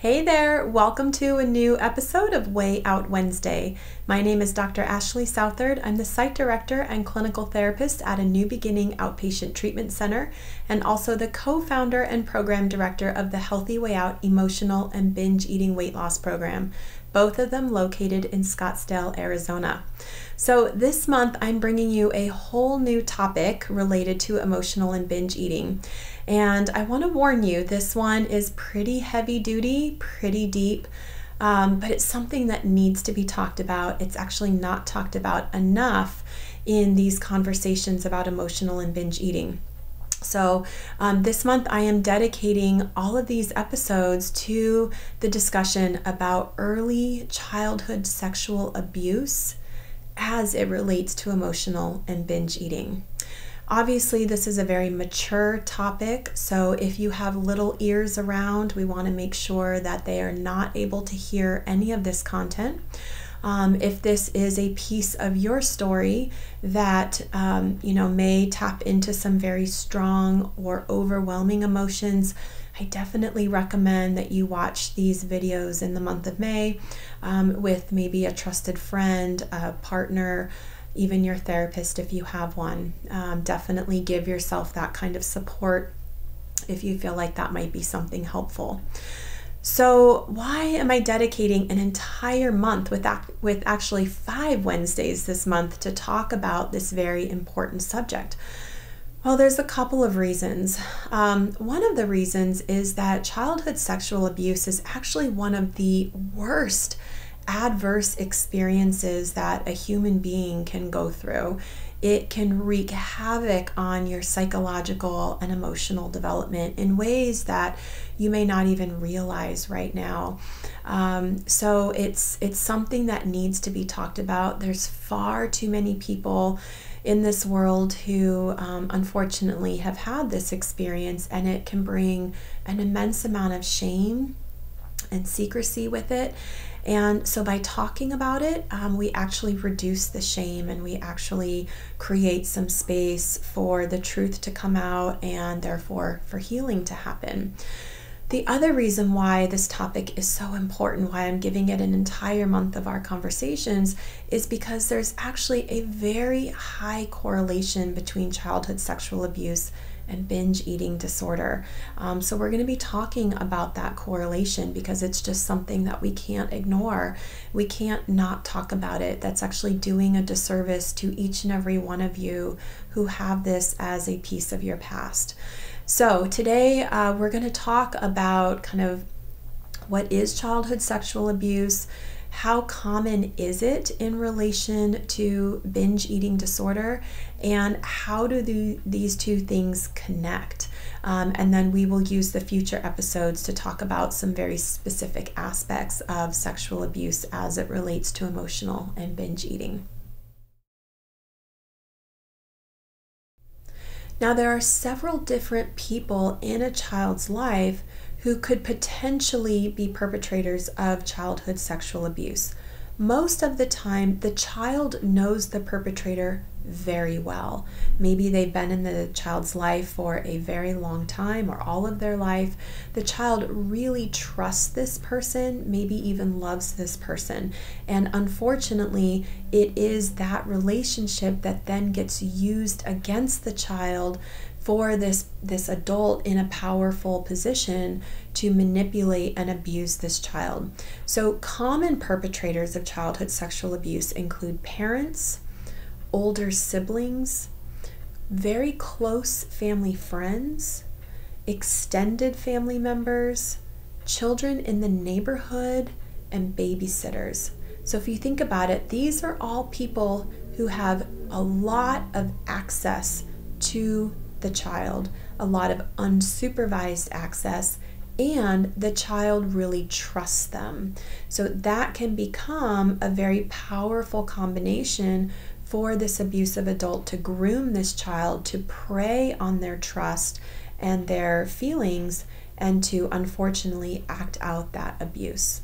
Hey there, welcome to a new episode of Way Out Wednesday. My name is Dr. Ashley Southard. I'm the site director and clinical therapist at a New Beginning Outpatient Treatment Center and also the co-founder and program director of the Healthy Way Out Emotional and Binge Eating Weight Loss Program, both of them located in Scottsdale, Arizona. So this month I'm bringing you a whole new topic related to emotional and binge eating. And I want to warn you, this one is pretty heavy duty, pretty deep, but it's something that needs to be talked about. It's actually not talked about enough in these conversations about emotional and binge eating. So this month I am dedicating all of these episodes to the discussion about early childhood sexual abuse as it relates to emotional and binge eating. Obviously, this is a very mature topic, so if you have little ears around, we want to make sure that they are not able to hear any of this content. If this is a piece of your story that may tap into some very strong or overwhelming emotions, I definitely recommend that you watch these videos in the month of May with maybe a trusted friend, a partner, even your therapist if you have one. Definitely give yourself that kind of support if you feel like that might be something helpful. So why am I dedicating an entire month with actually 5 Wednesdays this month to talk about this very important subject? Well, there's a couple of reasons. One of the reasons is that childhood sexual abuse is actually one of the worst adverse experiences that a human being can go through. It can wreak havoc on your psychological and emotional development in ways that you may not even realize right now. So it's something that needs to be talked about. There's far too many people in this world who unfortunately have had this experience, and it can bring an immense amount of shame and secrecy with it. And so by talking about it, we actually reduce the shame, and we actually create some space for the truth to come out and therefore for healing to happen. The other reason why this topic is so important, why I'm giving it an entire month of our conversations, is because there's actually a very high correlation between childhood sexual abuse and binge eating disorder. So we're going to be talking about that correlation because it's just something that we can't ignore. We can't not talk about it. That's actually doing a disservice to each and every one of you who have this as a piece of your past. So today we're going to talk about kind of what is childhood sexual abuse, how common is it in relation to binge eating disorder, and how do these two things connect? And then we will use the future episodes to talk about some very specific aspects of sexual abuse as it relates to emotional and binge eating. Now, there are several different people in a child's life who could potentially be perpetrators of childhood sexual abuse. Most of the time, the child knows the perpetrator very well. Maybe they've been in the child's life for a very long time or all of their life. The child really trusts this person, maybe even loves this person. And unfortunately, it is that relationship that then gets used against the child for this adult in a powerful position to manipulate and abuse this child. So common perpetrators of childhood sexual abuse include parents, older siblings, very close family friends, extended family members, children in the neighborhood, and babysitters. So if you think about it, these are all people who have a lot of access to the child, a lot of unsupervised access, and the child really trusts them. So that can become a very powerful combination for this abusive adult to groom this child, to prey on their trust and their feelings, and to unfortunately act out that abuse.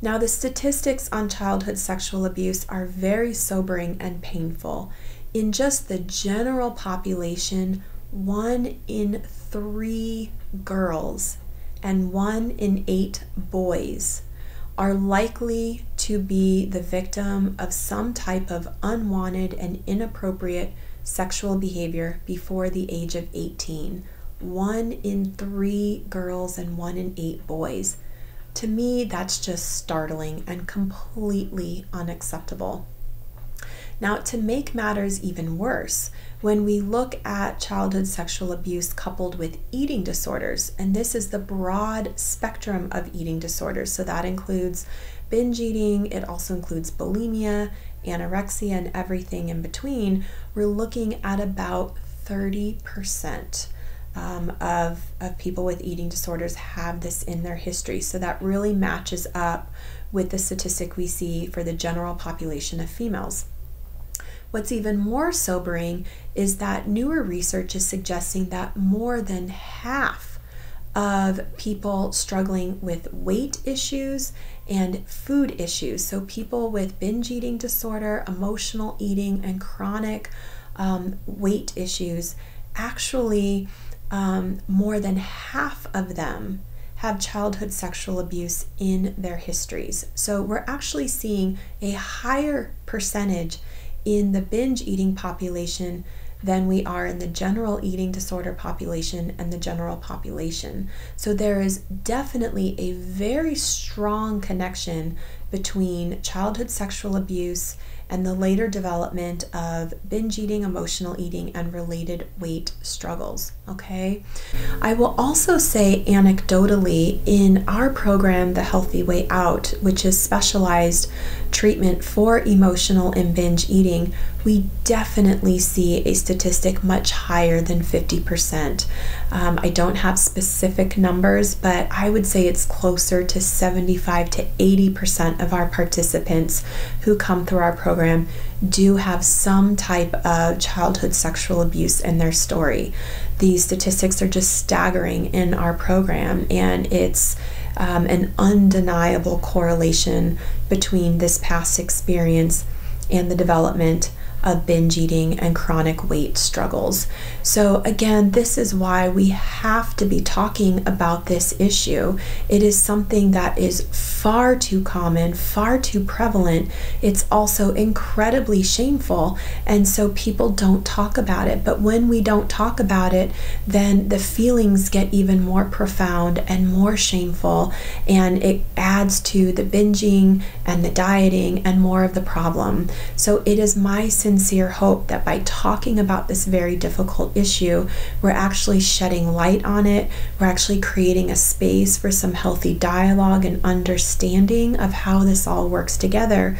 Now, the statistics on childhood sexual abuse are very sobering and painful. In just the general population, 1 in 3 girls and 1 in 8 boys are likely to be the victim of some type of unwanted and inappropriate sexual behavior before the age of 18. 1 in 3 girls and 1 in 8 boys. To me, that's just startling and completely unacceptable. Now, to make matters even worse, when we look at childhood sexual abuse coupled with eating disorders, and this is the broad spectrum of eating disorders, so that includes binge eating, it also includes bulimia, anorexia, and everything in between, we're looking at about 30% of people with eating disorders have this in their history. So that really matches up with the statistic we see for the general population of females. What's even more sobering is that newer research is suggesting that more than half of people struggling with weight issues and food issues, so people with binge eating disorder, emotional eating, and chronic weight issues, actually more than half of them have childhood sexual abuse in their histories. So we're actually seeing a higher percentage in the binge eating population than we are in the general eating disorder population and the general population. So there is definitely a very strong connection between childhood sexual abuse and the later development of binge eating, emotional eating, and related weight struggles, okay? I will also say anecdotally, in our program, The Healthy Way Out, which is specialized treatment for emotional and binge eating, we definitely see a statistic much higher than 50%. I don't have specific numbers, but I would say it's closer to 75 to 80% of our participants who come through our program do have some type of childhood sexual abuse in their story. These statistics are just staggering in our program, and it's an undeniable correlation between this past experience and the development of binge eating and chronic weight struggles. So again, this is why we have to be talking about this issue. It is something that is far too common, far too prevalent. It's also incredibly shameful, and so people don't talk about it. But when we don't talk about it, then the feelings get even more profound and more shameful, and it adds to the binging and the dieting and more of the problem. So it is my sincere hope that by talking about this very difficult issue, we're actually shedding light on it. We're actually creating a space for some healthy dialogue and understanding of how this all works together.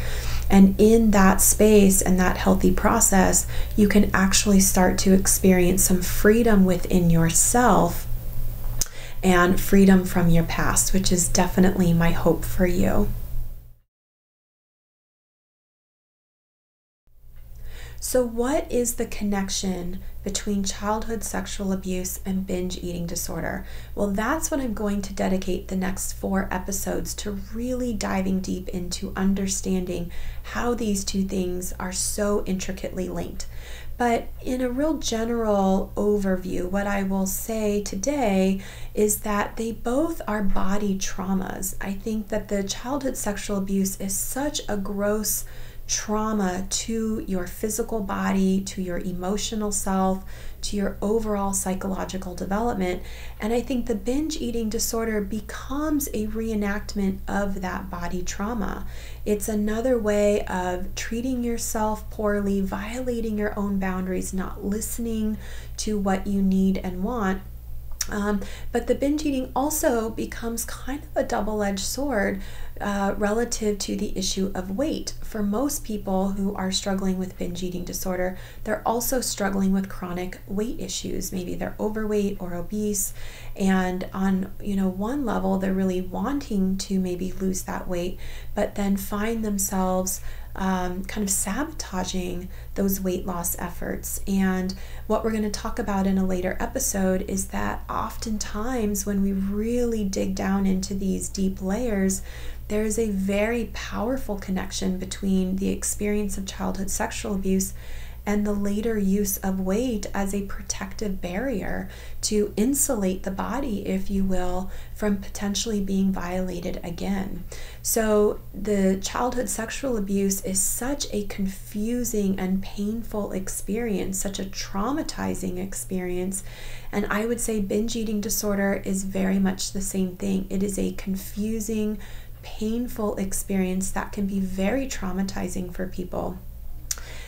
And in that space and that healthy process, you can actually start to experience some freedom within yourself and freedom from your past, which is definitely my hope for you. So what is the connection between childhood sexual abuse and binge eating disorder? Well, that's what I'm going to dedicate the next 4 episodes to, really diving deep into understanding how these two things are so intricately linked. But in a real general overview, what I will say today is that they both are body traumas. I think that the childhood sexual abuse is such a gross trauma to your physical body, to your emotional self, to your overall psychological development. And I think the binge eating disorder becomes a reenactment of that body trauma. It's another way of treating yourself poorly, violating your own boundaries, not listening to what you need and want. But the binge eating also becomes kind of a double-edged sword relative to the issue of weight. For most people who are struggling with binge eating disorder, they're also struggling with chronic weight issues. Maybe they're overweight or obese, and on one level, they're really wanting to maybe lose that weight, but then find themselves kind of sabotaging those weight loss efforts. And what we're going to talk about in a later episode is that oftentimes when we really dig down into these deep layers, there is a very powerful connection between the experience of childhood sexual abuse and the later use of weight as a protective barrier to insulate the body, if you will, from potentially being violated again. So the childhood sexual abuse is such a confusing and painful experience, such a traumatizing experience. And I would say binge eating disorder is very much the same thing. It is a confusing, painful experience that can be very traumatizing for people.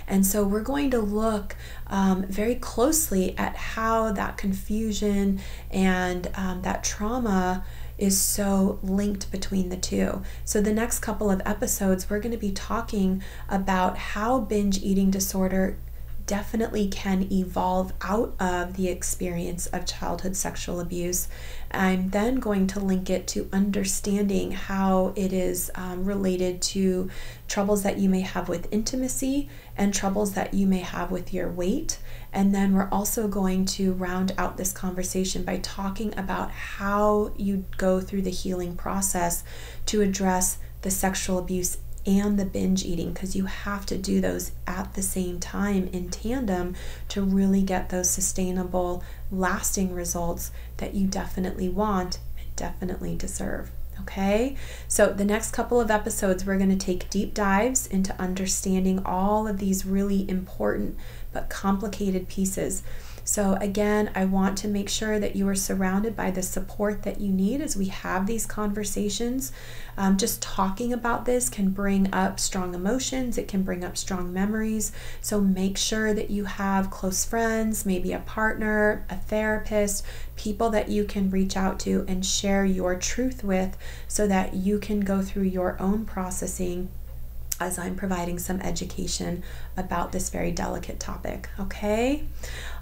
And so we're going to look very closely at how that confusion and that trauma is so linked between the two. So the next couple of episodes, we're going to be talking about how binge eating disorder definitely can evolve out of the experience of childhood sexual abuse. I'm then going to link it to understanding how it is related to troubles that you may have with intimacy and troubles that you may have with your weight. And then we're also going to round out this conversation by talking about how you go through the healing process to address the sexual abuse and the binge eating, because you have to do those at the same time in tandem to really get those sustainable, lasting results that you definitely want and definitely deserve. Okay, so the next couple of episodes, we're going to take deep dives into understanding all of these really important but complicated pieces. So again, I want to make sure that you are surrounded by the support that you need as we have these conversations. Just talking about this can bring up strong emotions. It can bring up strong memories. So make sure that you have close friends, maybe a partner, a therapist, people that you can reach out to and share your truth with so that you can go through your own processing as I'm providing some education about this very delicate topic. Okay?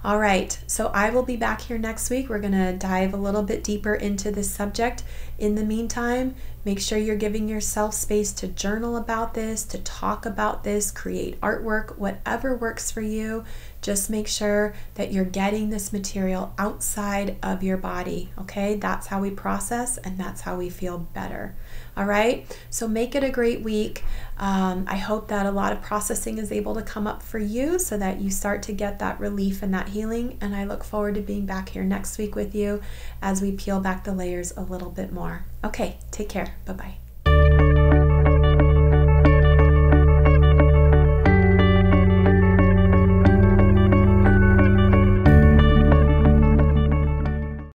All right, so I will be back here next week. We're going to dive a little bit deeper into this subject. In the meantime, make sure you're giving yourself space to journal about this, to talk about this, create artwork, whatever works for you. Just make sure that you're getting this material outside of your body, okay? That's how we process and that's how we feel better. All right, so make it a great week. I hope that a lot of processing is able to come up for you so that you start to get that relief and that healing. And I look forward to being back here next week with you as we peel back the layers a little bit more. Okay, take care. Bye-bye.